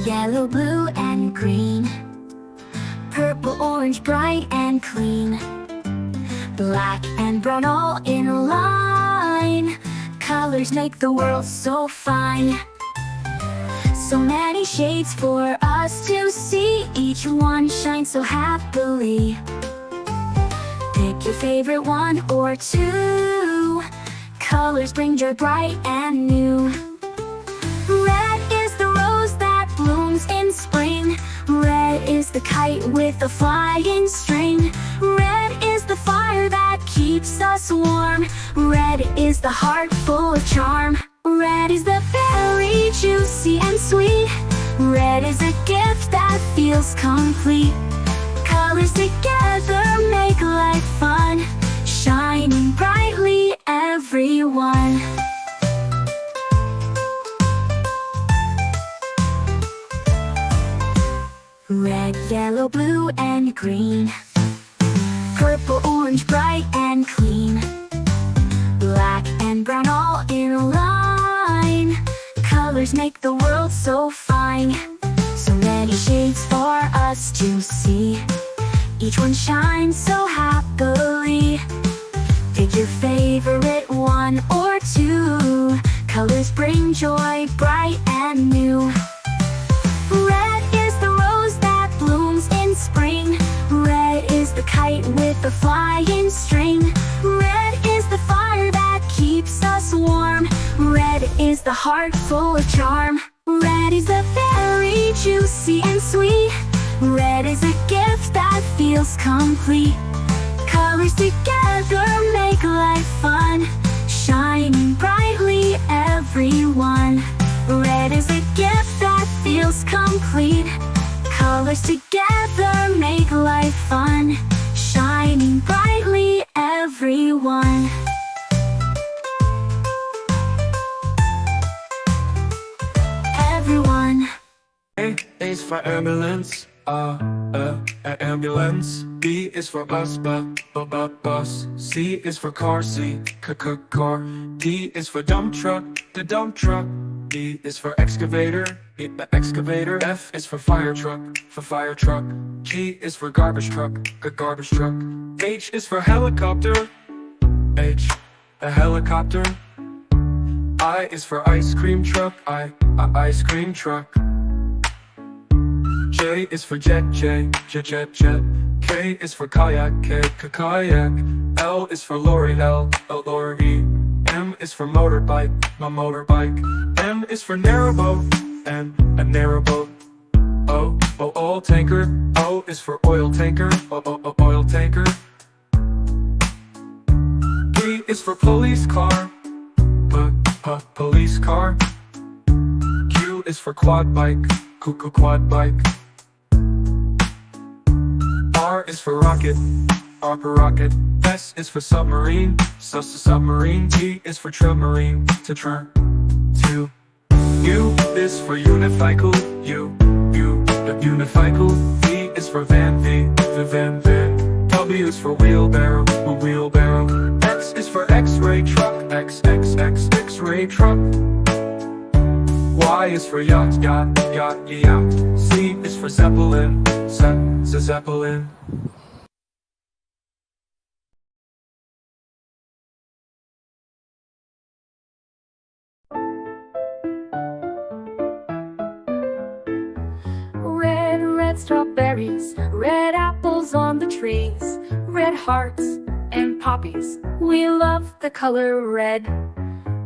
yellow, blue, and green. Purple, orange, bright and clean. Black and brown all in a line. Colors make the world so fine. So many shades for us to see. Each one shines so happily. Pick your favorite one or two. Colors bring joy bright and new. Red is the rose that blooms in spring. Red is the kite with a flying string. Red is the fire that keeps us warm. Red is the heart full of charm. Red is the berry, juicy and sweet. Red is a gift that feels complete. Colors together make life fun, shining brightly, everyone. Red, yellow, blue, and green. Purple, orange, bright and clean. Black and brown all in a line. Colors make the world so fine. So many shades for us to see. Each one shines so happily. Pick your favorite one or two. Colors bring joy bright and new. Red is the rose that blooms in spring. Red is the kite with the flying string. Red is the fire that keeps us warm. Red is the heart full of charm. Red is the berry, juicy and sweet. Red is a gift that feels complete. Colors together make life fun, shining brightly, everyone. Red is a gift that feels complete. Colors together make life fun, shining brightly, everyone. Everyone. A is for ambulance, ambulance. B is for bus, bus. C is for car, car. D is for dump truck, the dump truck. E is for excavator, the excavator. F is for fire truck, G is for garbage truck, garbage truck. H is for helicopter, a helicopter. I is for ice cream truck, ice cream truck. J is for jet, jet. K is for kayak, kayak. L is for lorry, lorry. M is for motorbike, motorbike. N is for narrowboat, a narrowboat. O, oil tanker. O is for oil tanker, oil tanker. P is for police car, police car. Q is for quad bike, quad bike. R is for rocket, rocket. S is for submarine, submarine. T is for submarine, to. U is for unicycle, unicycle. V is for van, van. W is for wheelbarrow, wheelbarrow. X is for X-ray truck, X-ray truck. Y is for yacht, yacht. Z is for zeppelin, zeppelin. Red strawberries, red apples on the trees, red hearts and poppies. We love the color red.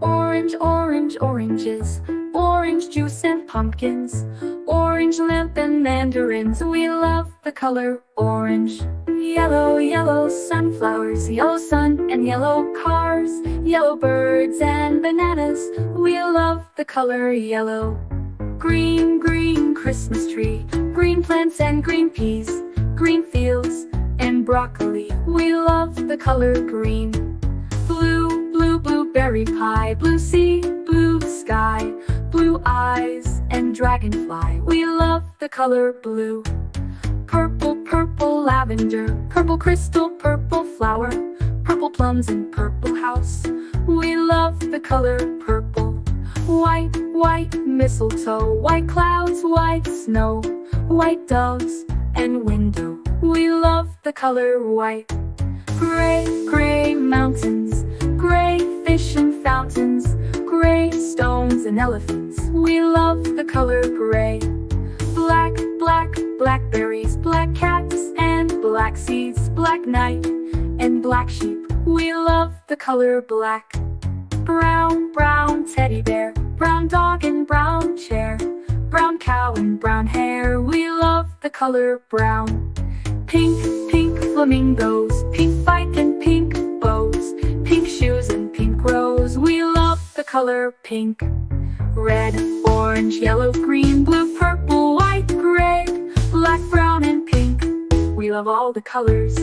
Orange, oranges, orange juice and pumpkins, orange lamp and mandarins. We love the color orange. Yellow sunflowers, yellow sun and yellow cars, yellow birds and bananas. We love the color yellow. Green Christmas tree, green plants and green peas, green fields and broccoli. We love the color green. Blue blueberry pie, blue sea, blue sky, blue eyes and dragonfly. We love the color blue. Purple lavender, purple crystal, purple flower, purple plums and purple house. We love the color purple. White, white mistletoe, white clouds, white snow, white doves and window. We love the color white. Gray, gray mountains, gray fish and fountains, gray stones and elephants. We love the color gray. Black, black, blackberries, black cats and black seeds, black night and black sheep. We love the color black. Brown, brown teddy bear, brown dog and brown chair, brown cow and brown hair. We love the color brown. Pink, pink flamingos, pink bike and pink bows, pink shoes and pink rose. We love the color pink. Red, orange, yellow, green, blue, purple, white, gray, black, brown and pink. We love all the colors.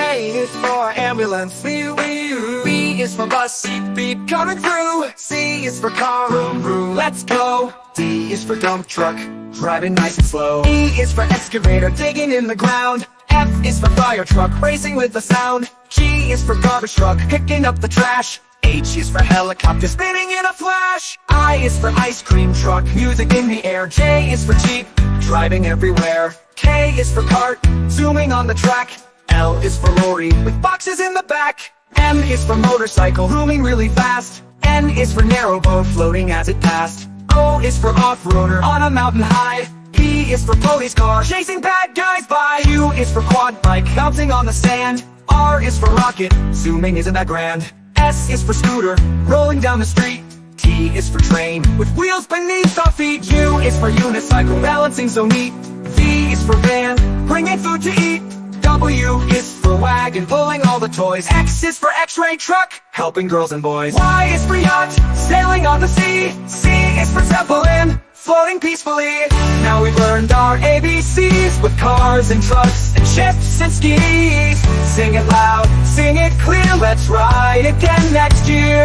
A is for ambulance, B is for bus, beep beep coming through. C is for car, vroom vroom, let's go. D is for dump truck, driving nice and slow. E is for excavator, digging in the ground. F is for fire truck, racing with the sound. G is for garbage truck, picking up the trash. H is for helicopter, spinning in a flash. I is for ice cream truck, music in the air. J is for jeep, driving everywhere. K is for cart, zooming on the track. L is for lorry, with boxes in the back. M is for motorcycle, zooming really fast. N is for narrowboat, floating as it passed. O is for off-roader, on a mountain high. P is for police car, chasing bad guys by. Q is for quad bike, bouncing on the sand. R is for rocket, zooming isn't that grand. S is for scooter, rolling down the street. T is for train, with wheels beneath our feet. U is for unicycle, balancing so neat. V is for van, bringing food to eat. W is for wagon, pulling all the toys. X is for x-ray truck, helping girls and boys. Y is for yacht, sailing on the sea. C is for zeppelin, floating peacefully. Now we've learned our ABCs, with cars and trucks and ships and skis. Sing it loud, sing it clear, let's ride again next year.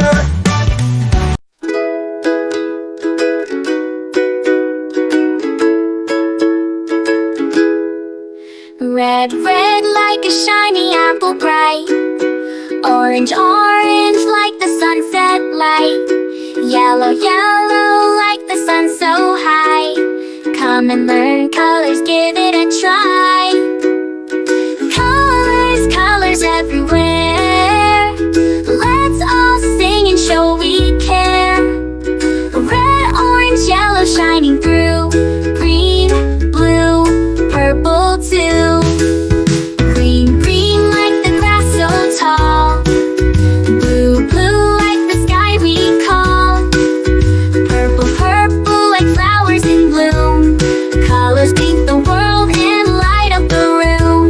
Red, red like a shiny apple bright. Orange, orange like the sunset light. Yellow, yellow like the sun so high. Come and learn colors, give it a try. Colors, colors everywhere. Let's all sing and show we care. Red, orange, yellow shining through. Green, blue, purple too. Green, green like the grass so tall. Blue, blue like the sky we call. Purple, purple like flowers in bloom. Colors paint the world and light up the room.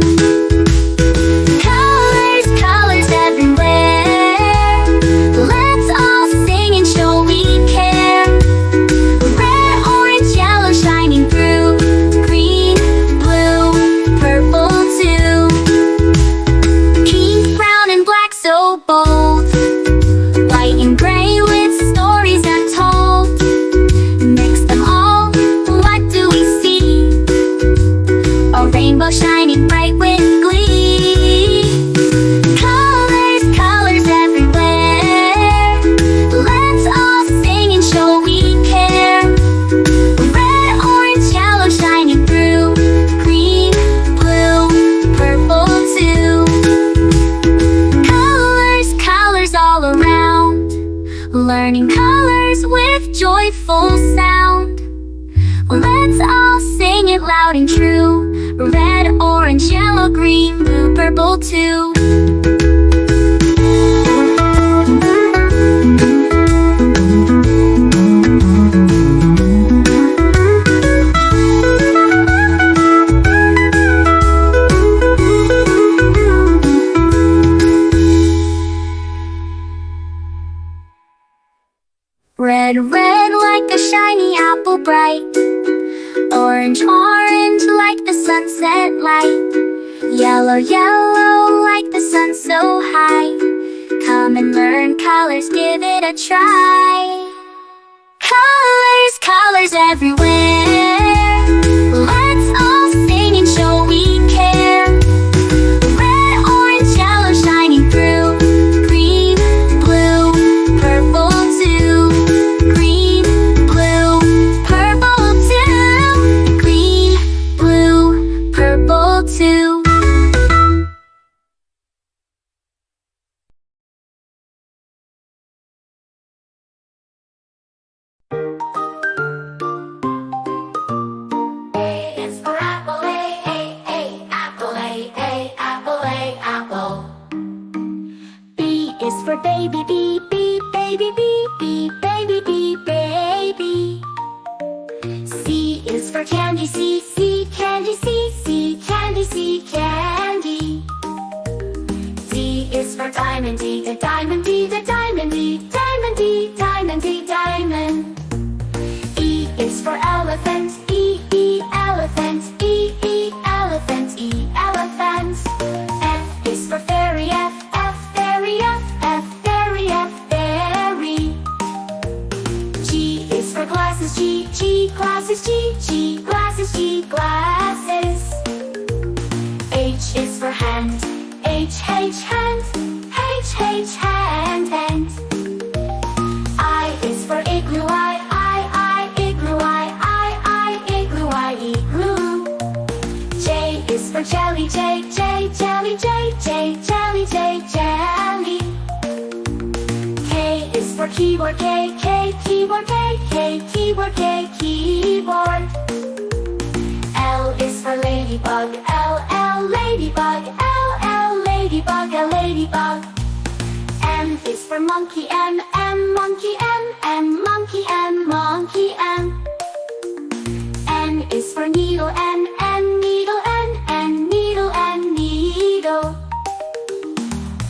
Colors, colors everywhere. Let's all sing and show we care. Red, orange, yellow shining through. Green, blue, purple too. Pink, brown and black so bold. White and gray with stories untold. Mix them all, what do we see? A rainbow shining bright with glee. Colors, colors everywhere. Let's all sing and show we care. Red, orange, yellow shining through. Green, blue, purple too. Colors, colors all around. Learning colors with joyful sound. Let's all sing it loud and true. Red, orange, yellow, green, blue, purple too. Red, red like a shiny apple bright. Orange, orange like the sunset light. Yellow, yellow like the sun so high. Come and learn colors, give it a try. Colors, colors everywhere. Let's all sing and show we care. is for candy, C, candy, C, candy, C, candy. D is for diamond, D, the diamond, D, the diamond, D, diamond, D, diamond, D, diamond. E is for elephant, E, elephant, E, elephant, E, elephant. F is for fairy, F, fairy, F, fairy, fairy. G is for glasses, G, glasses, G, glasses, G, glasses. H is for hand, H, hand, H, hand, and I is for igloo, I, igloo, I, igloo, I, igloo. J is for jelly, J, jelly, J, jelly, jelly. K is for keyboard, K, keyboard, K, keyboard, keyboard. L is for ladybug, L, ladybug, L, ladybug, ladybug. M is for monkey, M, monkey, M, monkey, monkey, M. N is for needle, N, needle, N, needle, needle.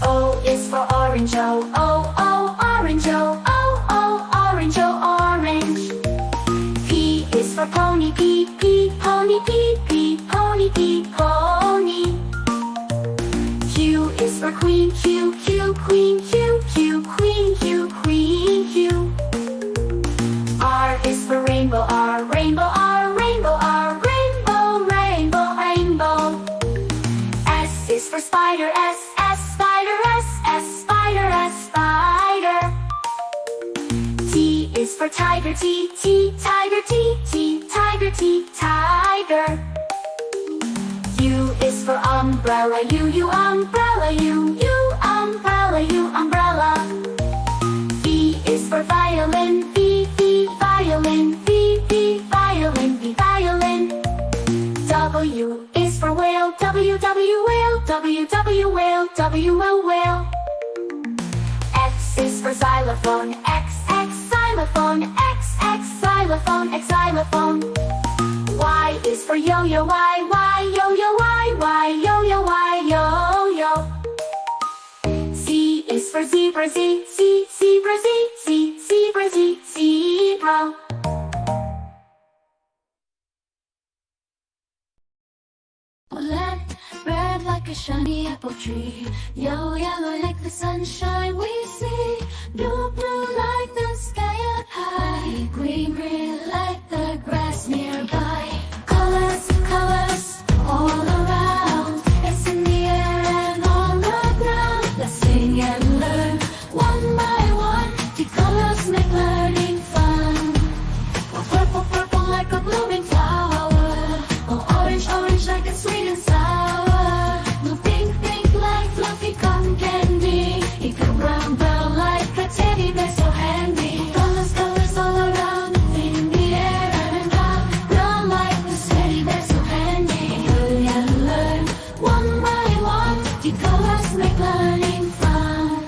O is for orange, O, orange, O, orange, orange. P is for pony, P, pony, P, pony, pony. Q is for queen, Q, queen, Q, queen, queen, Q. R is for rainbow, R, rainbow, R, rainbow, R, rainbow, rainbow, rainbow. S is for spider, S, spider, S, spider, S, spider. T is for tiger, T, tiger, T, tiger, T, tiger. U is for umbrella, U, umbrella, U, umbrella, U, umbrella. V is for violin, V, violin, V, violin, V, violin. W is for whale, W, whale, W, whale, W, whale. X is for xylophone, X, xylophone, X, xylophone, X, xylophone. Y is for yo-yo, Y, yo-yo, Y, yo-yo, Y, yo-yo. Z is for zebra, Z, zebra, Z, zebra, Z, zebra. Red like a shiny apple tree, yellow like the sunshine we see, blue like the sky up high, green like the grass nearby. Colors all around, it's in the air and on the ground. Let's sing and learn one by one, the colors make learning fun. Oh, purple like a blooming flower, oh, orange like it's sweet and sour, blue pink like fluffy cotton candy, eco brown like a teddy bear so handy. Colors all around, in the air and brown like the teddy bear so handy. Hurry and learn one by one, the colors make learning fun.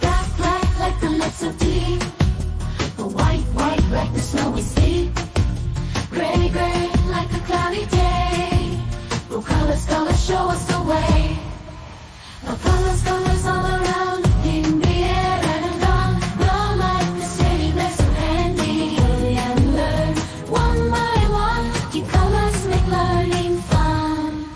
Black like the lips of tea, the white like the snowy sea, gray like a cloudy day. Oh, colors show us the way. Oh, colors all around, in the air and on like the city bear so handy. Hurry and learn one by one, the colors make learning fun.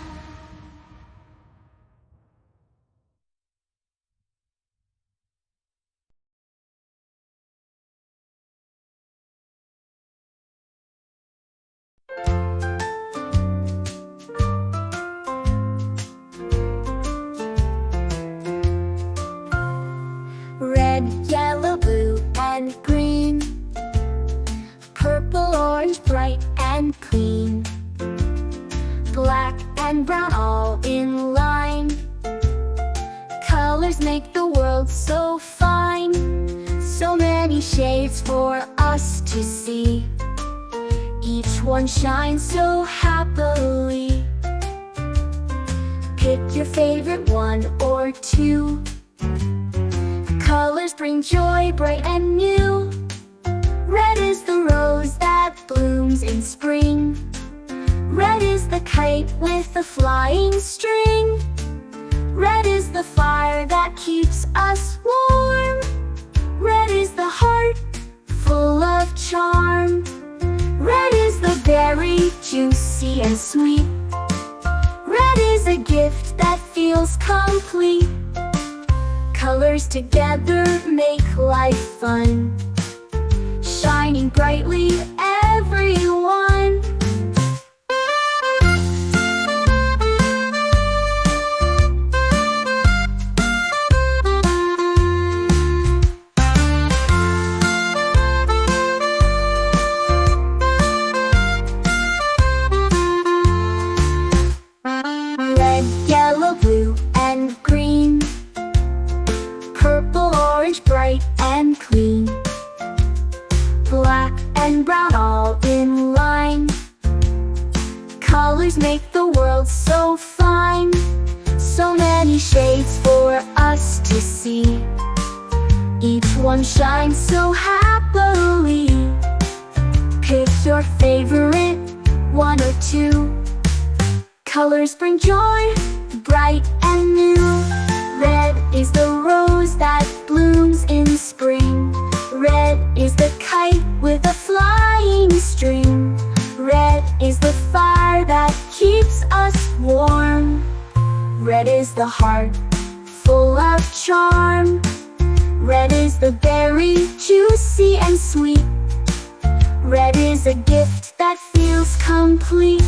Red, yellow, blue, and green, purple, orange, bright and clean, black and brown all in line. Colors make the world so fine, so many shades for us to see. Each one shines so happily. Pick your favorite one or two. Colors bring joy, bright and new. Red is the rose that blooms in spring. Red is the kite with the flying string. Red is the fire that keeps us warm. Red is the heart full of charm. Red is the berry, juicy and sweet. Red is a gift that feels complete. Colors together make life fun, shining brightly, everyone. Red, yellow, blue, and green. Purple, orange, bright and clean. Black and brown all in line. Colors make the world so fine. So many shades for us to see. Each one shines so happily. Pick your favorite one or two. Colors bring joy, bright and new. Red is the rose that blooms in spring. Red is the kite with a flying string. Red is the fire that keeps us warm. Red is the heart full of charm. Red is the berry, juicy and sweet. Red is a gift that feels complete.